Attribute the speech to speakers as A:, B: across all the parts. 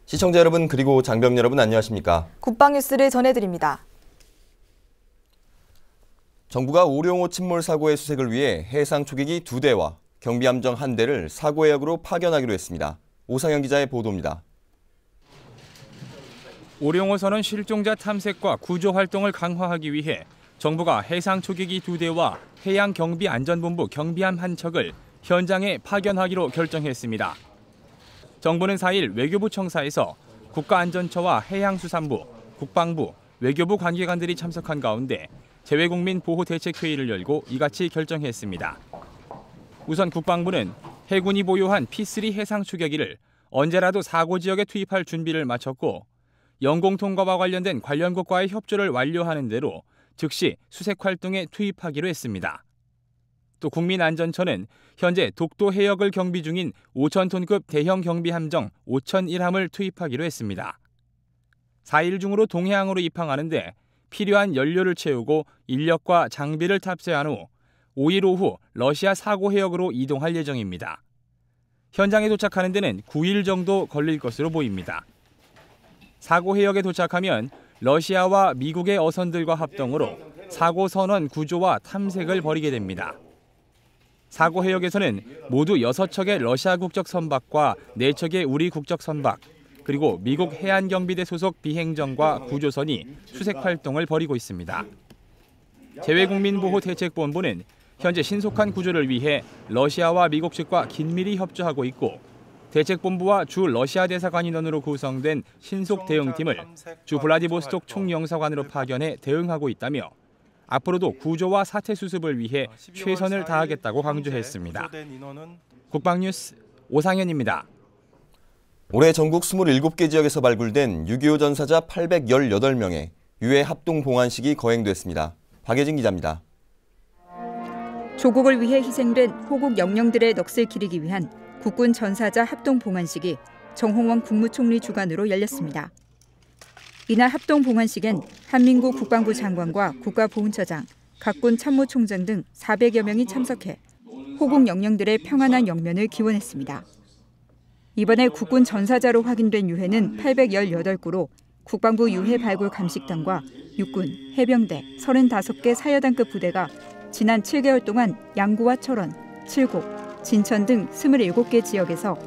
A: 시청자 여러분 그리고 장병 여러분 안녕하십니까?
B: 국방 뉴스를 전해드립니다.
A: 정부가 오룡호 침몰 사고의 수색을 위해 해상 초계기 2대와 경비함정 1대를 사고해역으로 파견하기로 했습니다. 오상현 기자의 보도입니다.
C: 오룡호선은 실종자 탐색과 구조 활동을 강화하기 위해 정부가 해상 초계기 2대와 해양경비안전본부 경비함 1척을 현장에 파견하기로 결정했습니다. 정부는 4일 외교부 청사에서 국가안전처와 해양수산부, 국방부, 외교부 관계관들이 참석한 가운데 재외국민보호대책회의를 열고 이같이 결정했습니다. 우선 국방부는 해군이 보유한 P3 해상 추격기를 언제라도 사고 지역에 투입할 준비를 마쳤고 영공통과와 관련된 관련국과의 협조를 완료하는 대로 즉시 수색 활동에 투입하기로 했습니다. 또 국민안전처는 현재 독도 해역을 경비 중인 5,000톤급 대형 경비함정 5001함을 투입하기로 했습니다. 4일 중으로 동해항으로 입항하는데 필요한 연료를 채우고 인력과 장비를 탑재한 후 5일 오후 러시아 사고 해역으로 이동할 예정입니다. 현장에 도착하는 데는 9일 정도 걸릴 것으로 보입니다. 사고 해역에 도착하면 러시아와 미국의 어선들과 합동으로 사고 선원 구조와 탐색을 벌이게 됩니다. 사고 해역에서는 모두 6척의 러시아 국적 선박과 4척의 우리 국적 선박, 그리고 미국 해안경비대 소속 비행정과 구조선이 수색 활동을 벌이고 있습니다. 재외국민보호대책본부는 현재 신속한 구조를 위해 러시아와 미국 측과 긴밀히 협조하고 있고 대책본부와 주 러시아 대사관 인원으로 구성된 신속 대응팀을 주 블라디보스톡 총영사관으로 파견해 대응하고 있다며 앞으로도 구조와 사태 수습을 위해 최선을 다하겠다고 강조했습니다. 국방뉴스 오상현입니다.
A: 올해 전국 27개 지역에서 발굴된 6.25 전사자 818명의 유해 합동 봉환식이 거행됐습니다. 박예진 기자입니다.
D: 조국을 위해 희생된 호국 영령들의 넋을 기리기 위한 국군 전사자 합동 봉환식이 정홍원 국무총리 주관으로 열렸습니다. 이날 합동 봉환식엔 한민구 국방부 장관과 국가보훈처장, 각군 참모총장 등 400여 명이 참석해 호국 영령들의 평안한 영면을 기원했습니다. 이번에 국군 전사자로 확인된 유해는 818구로 국방부 유해 발굴 감식단과 육군, 해병대 35개 사여단급 부대가 지난 7개월 동안 양구와 철원, 칠곡, 진천 등 27개 지역에서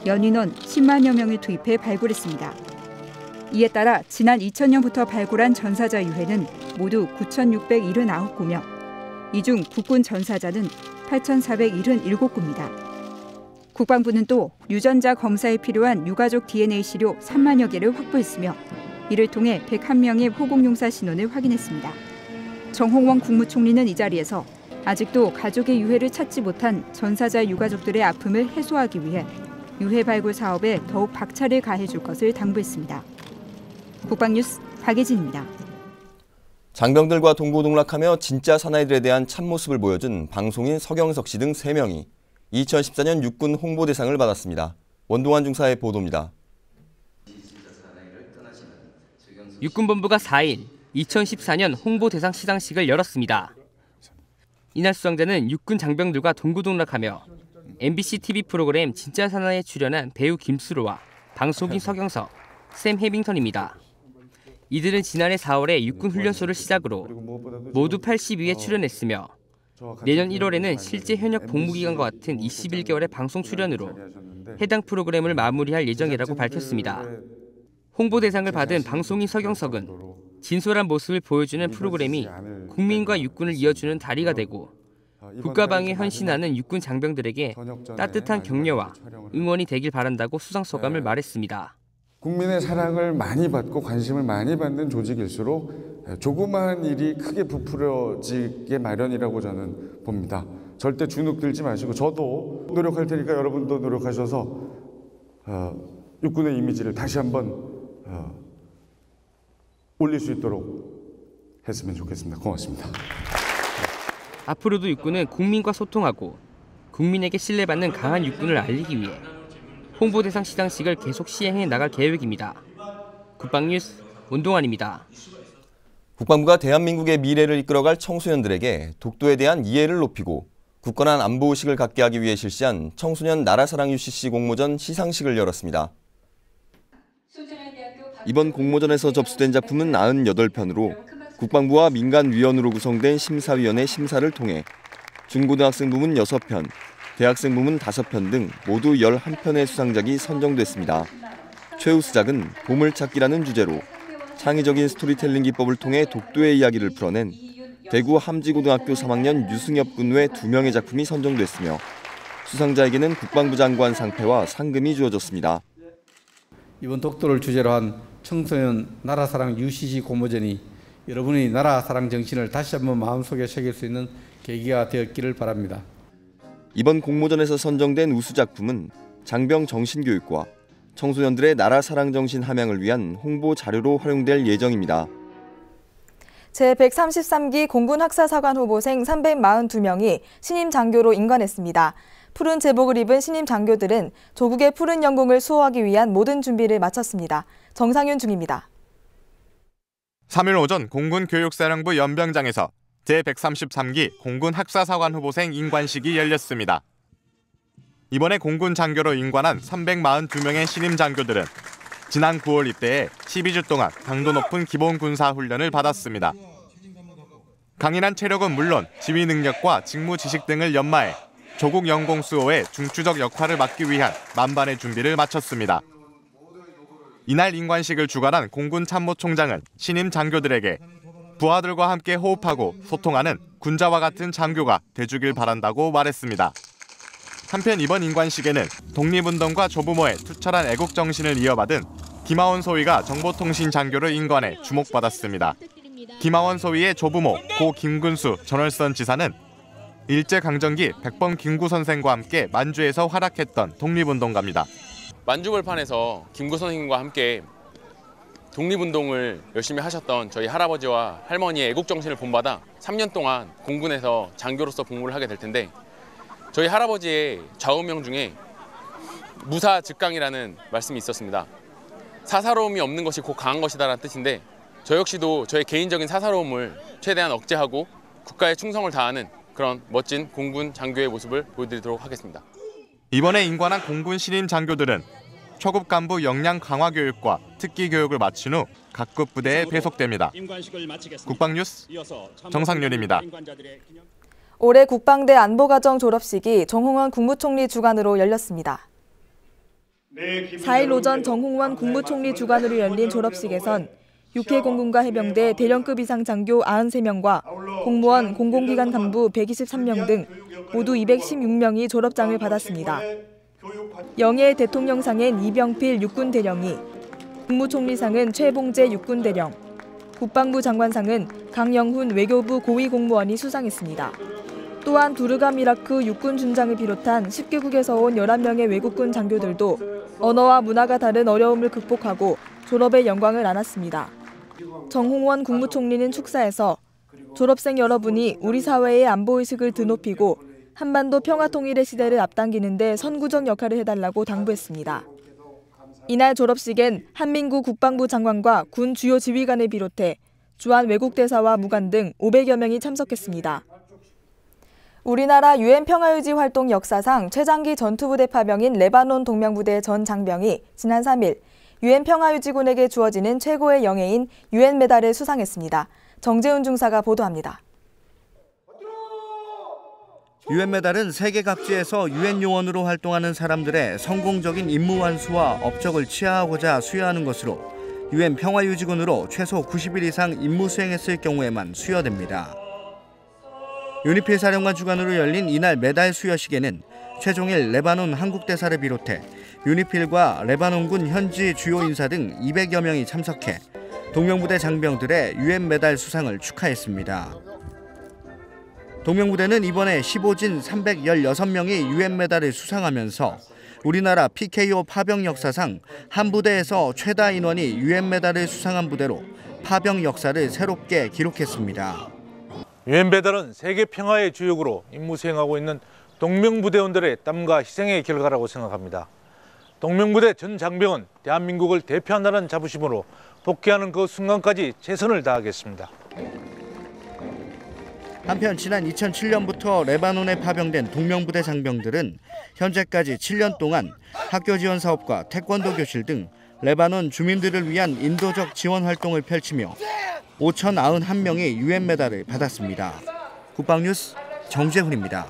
D: 연인원 10만여 명을 투입해 발굴했습니다. 이에 따라 지난 2000년부터 발굴한 전사자 유해는 모두 9,679구며 이 중 국군 전사자는 8,477구입니다. 국방부는 또 유전자 검사에 필요한 유가족 DNA 시료 3만여 개를 확보했으며 이를 통해 101명의 호국용사 신원을 확인했습니다. 정홍원 국무총리는 이 자리에서 아직도 가족의 유해를 찾지 못한 전사자 유가족들의 아픔을 해소하기 위해 유해 발굴 사업에 더욱 박차를 가해줄 것을 당부했습니다. 국방뉴스 박예진입니다.
A: 장병들과 동고동락하며 진짜 사나이들에 대한 참모습을 보여준 방송인 서경석 씨 등 3명이 2014년 육군 홍보대상을 받았습니다. 원동환 중사의 보도입니다.
E: 육군본부가 4일 2014년 홍보대상 시상식을 열었습니다. 이날 수상자는 육군 장병들과 동고동락하며 MBC TV 프로그램 진짜 사나이에 출연한 배우 김수로와 방송인 서경석, 샘 해빙턴입니다. 이들은 지난해 4월에 육군 훈련소를 시작으로 모두 82회 출연했으며 내년 1월에는 실제 현역 복무기간과 같은 21개월의 방송 출연으로 해당 프로그램을 마무리할 예정이라고 밝혔습니다. 홍보대상을 받은 방송인 서경석은 진솔한 모습을 보여주는 프로그램이 국민과 육군을 이어주는 다리가 되고 국가방위에 헌신하는 육군 장병들에게 따뜻한 격려와 응원이 되길 바란다고 수상소감을 말했습니다.
F: 국민의 사랑을 많이 받고 관심을 많이 받는 조직일수록 조그마한 일이 크게 부풀어지게 마련이라고 저는 봅니다. 절대 주눅 들지 마시고 저도 노력할 테니까 여러분도 노력하셔서 육군의 이미지를 다시 한번 올릴 수 있도록 했으면 좋겠습니다. 고맙습니다.
E: 앞으로도 육군은 국민과 소통하고 국민에게 신뢰받는 강한 육군을 알리기 위해 홍보대상 시상식을 계속 시행해 나갈 계획입니다. 국방뉴스 원동환입니다.
A: 국방부가 대한민국의 미래를 이끌어갈 청소년들에게 독도에 대한 이해를 높이고 굳건한 안보의식을 갖게 하기 위해 실시한 청소년 나라사랑 UCC 공모전 시상식을 열었습니다. 이번 공모전에서 접수된 작품은 98편으로 국방부와 민간위원으로 구성된 심사위원회 심사를 통해 중고등학생 부문 6편, 대학생 부문 5편 등 모두 11편의 수상작이 선정됐습니다. 최우수작은 보물찾기라는 주제로 창의적인 스토리텔링 기법을 통해 독도의 이야기를 풀어낸 대구 함지고등학교 3학년 유승엽 군의 2명의 작품이 선정됐으며 수상자에게는 국방부 장관 상패와 상금이 주어졌습니다.
G: 이번 독도를 주제로 한 청소년 나라사랑 UCC 공모전이 여러분의 나라사랑 정신을 다시 한번 마음속에 새길 수 있는 계기가 되었기를 바랍니다.
A: 이번 공모전에서 선정된 우수작품은 장병 정신교육과 청소년들의 나라사랑 정신 함양을 위한 홍보 자료로 활용될 예정입니다.
B: 제133기 공군 학사사관 후보생 342명이 신임 장교로 임관했습니다. 푸른 제복을 입은 신임 장교들은 조국의 푸른 영공을 수호하기 위한 모든 준비를 마쳤습니다. 정상윤 중입니다.
H: 3일 오전 공군교육사령부 연병장에서 제133기 공군 학사사관 후보생 임관식이 열렸습니다. 이번에 공군 장교로 임관한 342명의 신임 장교들은 지난 9월 입대해 12주 동안 강도 높은 기본 군사 훈련을 받았습니다. 강인한 체력은 물론 지휘 능력과 직무 지식 등을 연마해 조국 영공 수호의 중추적 역할을 맡기 위한 만반의 준비를 마쳤습니다. 이날 임관식을 주관한 공군 참모총장은 신임 장교들에게 부하들과 함께 호흡하고 소통하는 군자와 같은 장교가 돼주길 바란다고 말했습니다. 한편 이번 임관식에는 독립운동과 조부모의 투철한 애국정신을 이어받은 김하원 소위가 정보통신 장교를 임관해 주목받았습니다. 김하원 소위의 조부모 고 김근수 전월선 지사는 일제강점기 백범 김구 선생과 함께 만주에서 활약했던 독립운동가입니다.
I: 만주벌판에서 김구 선생님과 함께 독립운동을 열심히 하셨던 저희 할아버지와 할머니의 애국정신을 본받아 3년 동안 공군에서 장교로서 복무를 하게 될 텐데 저희 할아버지의 좌우명 중에 무사즉강이라는 말씀이 있었습니다. 사사로움이 없는 것이 곧 강한 것이다라는 뜻인데 저 역시도 저의 개인적인 사사로움을 최대한 억제하고 국가에 충성을 다하는 그런 멋진 공군 장교의 모습을 보여드리도록 하겠습니다.
H: 이번에 임관한 공군 신임 장교들은 초급 간부 역량 강화 교육과 특기 교육을 마친 후 각급 부대에 배속됩니다. 국방뉴스 정상윤입니다.
B: 올해 국방대 안보과정 졸업식이 정홍원 국무총리 주관으로 열렸습니다. 4일 오전 정홍원 국무총리 주관으로 열린 졸업식에선 육해 공군과 해병대 대령급 이상 장교 93명과 공무원, 공공기관 간부 123명 등 모두 216명이 졸업장을 받았습니다. 영예 대통령상엔 이병필 육군대령이, 국무총리상은 최봉재 육군대령, 국방부 장관상은 강영훈 외교부 고위공무원이 수상했습니다. 또한 두르감 이라크 육군준장을 비롯한 10개국에서 온 11명의 외국군 장교들도 언어와 문화가 다른 어려움을 극복하고 졸업의 영광을 안았습니다. 정홍원 국무총리는 축사에서 졸업생 여러분이 우리 사회의 안보의식을 드높이고 한반도 평화통일의 시대를 앞당기는 데 선구적 역할을 해달라고 당부했습니다. 이날 졸업식엔 한민구 국방부 장관과 군 주요 지휘관을 비롯해 주한 외국대사와 무관 등 500여 명이 참석했습니다. 우리나라 유엔 평화유지 활동 역사상 최장기 전투부대 파병인 레바논 동명부대 전 장병이 지난 3일 유엔 평화유지군에게 주어지는 최고의 영예인 유엔 메달을 수상했습니다. 정재훈 중사가 보도합니다.
J: 유엔 메달은 세계 각지에서 유엔 요원으로 활동하는 사람들의 성공적인 임무 완수와 업적을 치하하고자 수여하는 것으로 유엔 평화유지군으로 최소 90일 이상 임무 수행했을 경우에만 수여됩니다. 유니필 사령관 주관으로 열린 이날 메달 수여식에는 최종일 레바논 한국대사를 비롯해 유니필과 레바논군 현지 주요 인사 등 200여 명이 참석해 동명부대 장병들의 유엔 메달 수상을 축하했습니다. 동명부대는 이번에 15진 316명이 유엔 메달을 수상하면서 우리나라 PKO 파병 역사상 한 부대에서 최다 인원이 유엔 메달을 수상한 부대로 파병 역사를 새롭게 기록했습니다.
K: 유엔 메달은 세계 평화의 주역으로 임무 수행하고 있는 동명부대원들의 땀과 희생의 결과라고 생각합니다. 동명부대 전 장병은 대한민국을 대표한다는 자부심으로 복귀하는 그 순간까지 최선을 다하겠습니다.
J: 한편 지난 2007년부터 레바논에 파병된 동명부대 장병들은 현재까지 7년 동안 학교 지원 사업과 태권도 교실 등 레바논 주민들을 위한 인도적 지원 활동을 펼치며 5,091명이 유엔 메달을 받았습니다. 국방뉴스 정재훈입니다.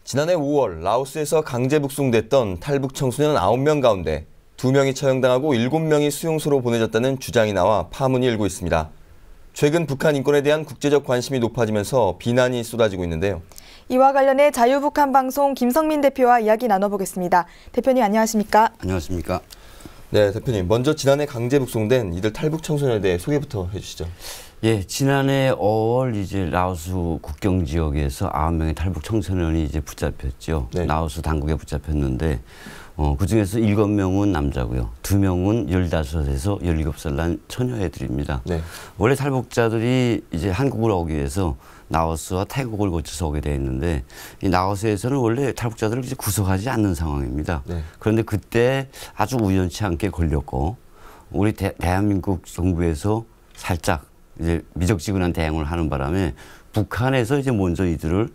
A: 지난해 5월 라오스에서 강제 북송됐던 탈북 청소년 9명 가운데 2명이 처형당하고 7명이 수용소로 보내졌다는 주장이 나와 파문이 일고 있습니다. 최근 북한 인권에 대한 국제적 관심이 높아지면서 비난이 쏟아지고 있는데요.
B: 이와 관련해 자유북한 방송 김성민 대표와 이야기 나눠보겠습니다. 대표님 안녕하십니까?
L: 안녕하십니까?
A: 네, 대표님. 먼저 지난해 강제 북송된 이들 탈북 청소년에 대해 소개부터 해주시죠.
L: 예, 지난해 5월 이제 라오스 국경 지역에서 9명의 탈북 청소년이 이제 붙잡혔죠. 네. 라오스 당국에 붙잡혔는데 그 중에서 7명은 남자고요. 2명은 15에서 17살 난 처녀애들입니다. 네. 원래 탈북자들이 이제 한국을 오기 위해서 라오스와 태국을 거쳐서 오게 돼 있는데 이 라오스에서는 원래 탈북자들을 이제 구속하지 않는 상황입니다. 네. 그런데 그때 아주 우연치 않게 걸렸고 우리 대한민국 정부에서 살짝 이제 미적지근한 대응을 하는 바람에 북한에서 이제 먼저 이들을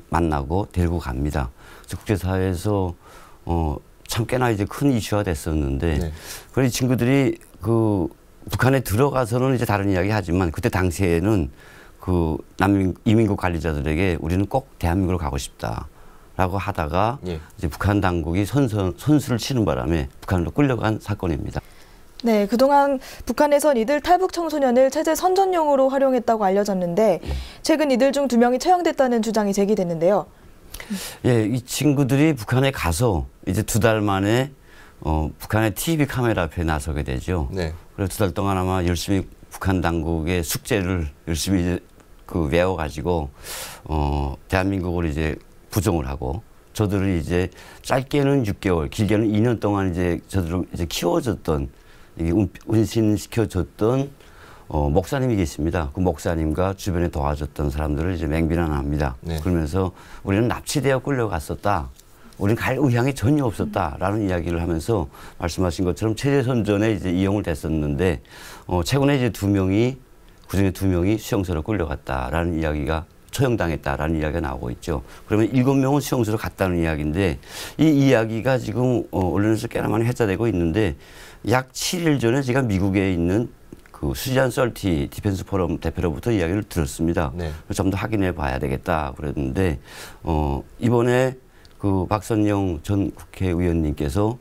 L: 만나고 데리고 갑니다. 그래서 국제사회에서 참 꽤나 이제 큰 이슈가 됐었는데, 네. 그래서 이 친구들이 북한에 들어가서는 이제 다른 이야기 하지만 그때 당시에는 이민국 관리자들에게 우리는 꼭 대한민국으로 가고 싶다라고 하다가 예. 이제 북한 당국이 선수를 치는 바람에 북한으로 끌려간 사건입니다.
B: 네, 그동안 북한에선 이들 탈북 청소년을 체제 선전용으로 활용했다고 알려졌는데 최근 이들 중 2명이 처형됐다는 주장이 제기됐는데요.
L: 예, 이 친구들이 북한에 가서 이제 2달 만에 북한의 TV 카메라 앞에 나서게 되죠. 네. 그래서 2달 동안 아마 열심히 북한 당국의 숙제를 열심히 이제 외워가지고 대한민국을 이제 부정을 하고 저들을 이제 짧게는 6개월, 길게는 2년 동안 이제 저들을 이제 키워줬던 운신시켜줬던 목사님이 계십니다. 그 목사님과 주변에 도와줬던 사람들을 이제 맹비난합니다. 네. 그러면서 우리는 납치되어 끌려갔었다. 우리는 갈 의향이 전혀 없었다라는 이야기를 하면서 말씀하신 것처럼 체제 선전에 이제 이용을 됐었는데 최근에 이제 2명이 그중에 2명이 수용소로 끌려갔다라는 이야기가 처형당했다라는 이야기가 나오고 있죠. 그러면 7명은 수용소로 갔다는 이야기인데 이 이야기가 지금 언론에서 꽤나 많이 회자되고 있는데 약 7일 전에 제가 미국에 있는 수지안 솔티 디펜스 포럼 대표로부터 이야기를 들었습니다. 네. 좀 더 확인해 봐야 되겠다 그랬는데 이번에 박선영 전 국회의원님께서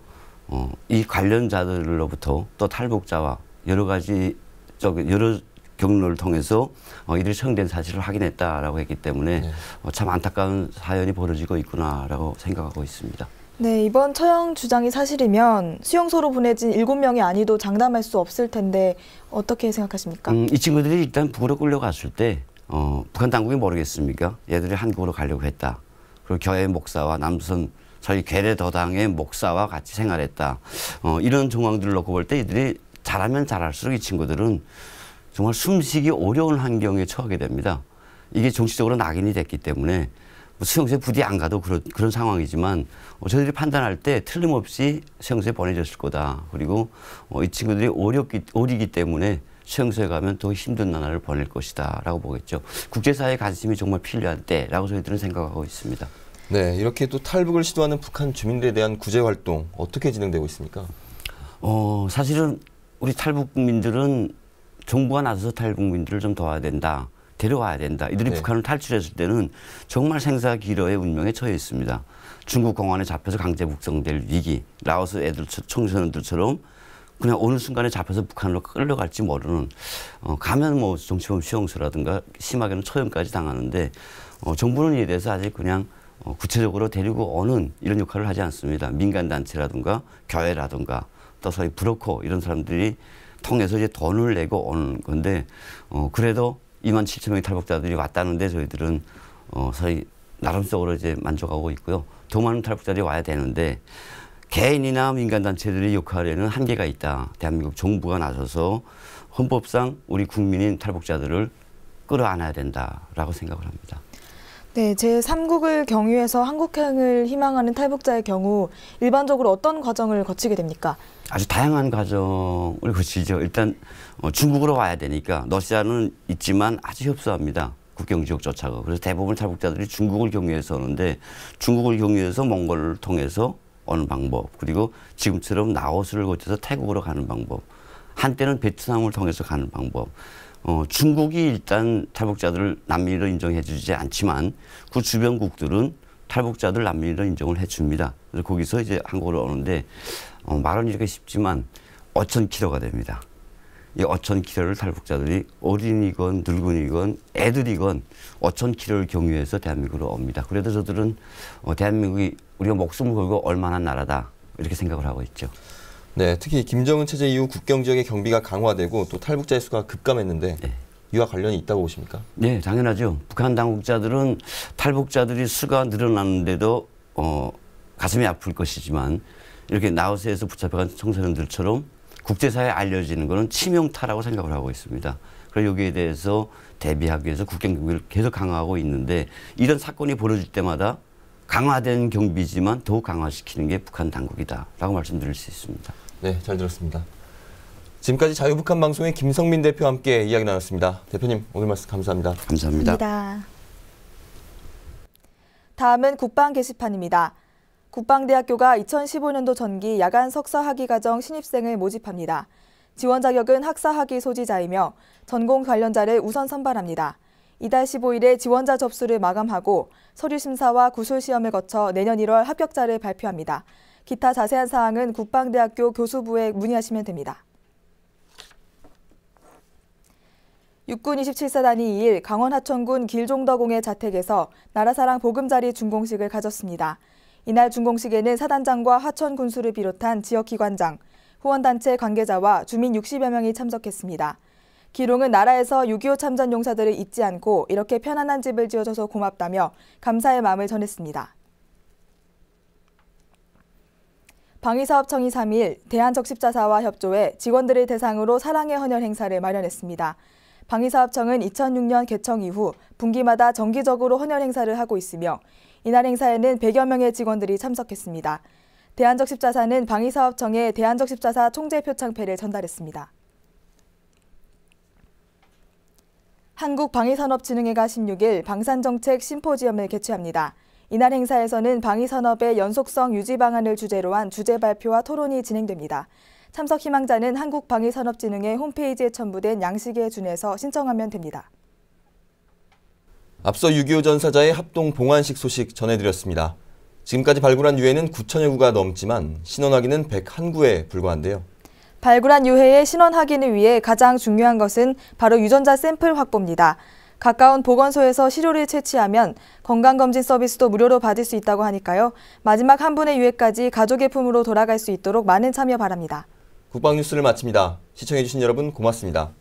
L: 이 관련자들로부터 또 탈북자와 여러 가지 여러 경로를 통해서 이들이 처형된 사실을 확인했다라고 했기 때문에 네. 참 안타까운 사연이 벌어지고 있구나라고 생각하고 있습니다.
B: 네, 이번 처형 주장이 사실이면 수용소로 보내진 7명이 아니도 장담할 수 없을 텐데 어떻게 생각하십니까?
L: 이 친구들이 일단 북으로 끌려갔을 때 북한 당국이 모르겠습니까? 얘들이 한국으로 가려고 했다. 그리고 교회 목사와 남선 저희 괴뢰도당의 목사와 같이 생활했다. 이런 정황들을 놓고 볼 때 이들이 잘하면 잘할수록 이 친구들은 정말 숨쉬기 어려운 환경에 처하게 됩니다. 이게 정치적으로 낙인이 됐기 때문에 수용소에 부디 안 가도 그런 상황이지만 저희들이 판단할 때 틀림없이 수용소에 보내졌을 거다. 그리고 이 친구들이 어리기 때문에 수용소에 가면 더 힘든 나날을 보낼 것이다 라고 보겠죠. 국제사회의 관심이 정말 필요한 때라고 저희들은 생각하고 있습니다.
A: 네, 이렇게 또 탈북을 시도하는 북한 주민들에 대한 구제 활동 어떻게 진행되고 있습니까?
L: 사실은 우리 탈북민들은 정부가 나서서 탈북민들을 좀 도와야 된다. 데려와야 된다. 이들이 네. 북한을 탈출했을 때는 정말 생사기로의 운명에 처해 있습니다. 중국 공안에 잡혀서 강제 북송될 위기, 라오스 애들 청소년들처럼 그냥 어느 순간에 잡혀서 북한으로 끌려갈지 모르는 가면 뭐 정치범 수용소라든가 심하게는 처형까지 당하는데 정부는 이에 대해서 아직 그냥 구체적으로 데리고 오는 이런 역할을 하지 않습니다. 민간단체라든가 교회라든가 또 소위 브로커 이런 사람들이 통해서 이제 돈을 내고 오는 건데 그래도 27,000명의 탈북자들이 왔다는데 저희들은 소위 나름속으로 이제 만족하고 있고요. 더 많은 탈북자들이 와야 되는데 개인이나 민간단체들의 역할에는 한계가 있다. 대한민국 정부가 나서서 헌법상 우리 국민인 탈북자들을 끌어안아야 된다라고 생각을 합니다.
B: 네, 제3국을 경유해서 한국행을 희망하는 탈북자의 경우 일반적으로 어떤 과정을 거치게 됩니까?
L: 아주 다양한 과정을 거치죠. 일단 중국으로 와야 되니까 러시아는 있지만 아주 협소합니다. 국경 지역 쫓아가. 그래서 대부분 탈북자들이 중국을 경유해서 오는데 중국을 경유해서 몽골을 통해서 오는 방법, 그리고 지금처럼 라오스를 거쳐서 태국으로 가는 방법, 한때는 베트남을 통해서 가는 방법. 중국이 일단 탈북자들을 난민으로 인정해 주지 않지만 그 주변국들은 탈북자들 난민으로 인정을 해 줍니다. 그래서 거기서 이제 한국으로 오는데 말은 이렇게 쉽지만 5,000km가 됩니다. 이 5,000km를 탈북자들이 어린이건 늙은이건 애들이건 5,000km를 경유해서 대한민국으로 옵니다. 그래도 저들은 대한민국이 우리가 목숨을 걸고 얼마나 나라다 이렇게 생각을 하고 있죠.
A: 네, 특히 김정은 체제 이후 국경 지역의 경비가 강화되고 또 탈북자의 수가 급감했는데
L: 네.
A: 이와 관련이 있다고 보십니까?
L: 네, 당연하죠. 북한 당국자들은 탈북자들이 수가 늘어나는데도 가슴이 아플 것이지만 이렇게 라오스에서 붙잡혀간 청소년들처럼 국제사회에 알려지는 것은 치명타라고 생각을 하고 있습니다. 그래서 여기에 대해서 대비하기 위해서 국경 경비를 계속 강화하고 있는데 이런 사건이 벌어질 때마다 강화된 경비지만 더욱 강화시키는 게 북한 당국이다라고 말씀드릴 수 있습니다.
A: 네, 잘 들었습니다. 지금까지 자유북한 방송의 김성민 대표와 함께 이야기 나눴습니다. 대표님, 오늘 말씀 감사합니다.
L: 감사합니다.
B: 감사합니다. 다음은 국방 게시판입니다. 국방대학교가 2015년도 전기 야간 석사 학위 과정 신입생을 모집합니다. 지원 자격은 학사 학위 소지자이며 전공 관련자를 우선 선발합니다. 이달 15일에 지원자 접수를 마감하고 서류 심사와 구술 시험을 거쳐 내년 1월 합격자를 발표합니다. 기타 자세한 사항은 국방대학교 교수부에 문의하시면 됩니다. 육군 27사단이 2일 강원 하천군 길종덕공의 자택에서 나라사랑 보금자리 준공식을 가졌습니다. 이날 준공식에는 사단장과 하천 군수를 비롯한 지역기관장, 후원단체 관계자와 주민 60여 명이 참석했습니다. 기룡은 나라에서 6.25 참전 용사들을 잊지 않고 이렇게 편안한 집을 지어줘서 고맙다며 감사의 마음을 전했습니다. 방위사업청이 3일 대한적십자사와 협조해 직원들을 대상으로 사랑의 헌혈 행사를 마련했습니다. 방위사업청은 2006년 개청 이후 분기마다 정기적으로 헌혈 행사를 하고 있으며 이날 행사에는 100여 명의 직원들이 참석했습니다. 대한적십자사는 방위사업청에 대한적십자사 총재 표창패를 전달했습니다. 한국방위산업진흥회가 16일 방산정책 심포지엄을 개최합니다. 이날 행사에서는 방위산업의 연속성 유지 방안을 주제로 한 주제 발표와 토론이 진행됩니다. 참석 희망자는 한국방위산업진흥회 홈페이지에 첨부된 양식에 준해서 신청하면 됩니다.
A: 앞서 6.25 전사자의 합동 봉환식 소식 전해드렸습니다. 지금까지 발굴한 유해는 9천여 구가 넘지만 신원 확인은 101구에 불과한데요.
B: 발굴한 유해의 신원 확인을 위해 가장 중요한 것은 바로 유전자 샘플 확보입니다. 가까운 보건소에서 시료를 채취하면 건강검진 서비스도 무료로 받을 수 있다고 하니까요. 마지막 한 분의 유해까지 가족의 품으로 돌아갈 수 있도록 많은 참여 바랍니다.
A: 국방뉴스를 마칩니다. 시청해주신 여러분 고맙습니다.